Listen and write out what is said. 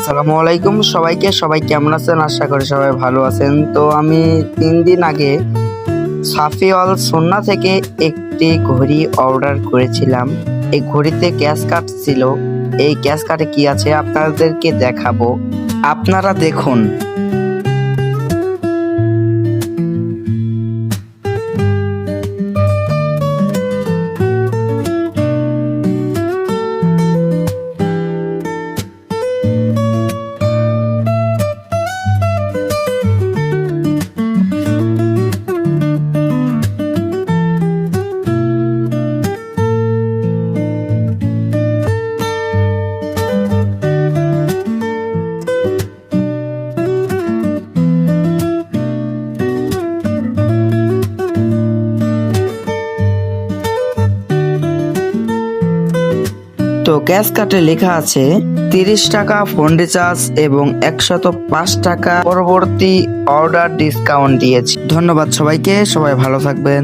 আসসালামু আলাইকুম সবাই কেমন আছেন? আশা করি সবাই ভালো আছেন। তো আমি 3 দিন আগে সাফিওয়াল সোনা থেকে একটি ঘড়ি অর্ডার করেছিলাম। এই ঘড়িতে ক্যাশ কার্ড ছিল। এই ক্যাশ কার্ডে কি আছে আপনাদেরকে দেখাবো, আপনারা দেখুন। তো ক্যাশ কার্ডে লেখা আছে 30 টাকা ফোন রিচার্জ এবং 105 টাকা পরবর্তী অর্ডার ডিসকাউন্ট দিয়েছি। ধন্যবাদ সবাইকে, সবাই ভালো থাকবেন।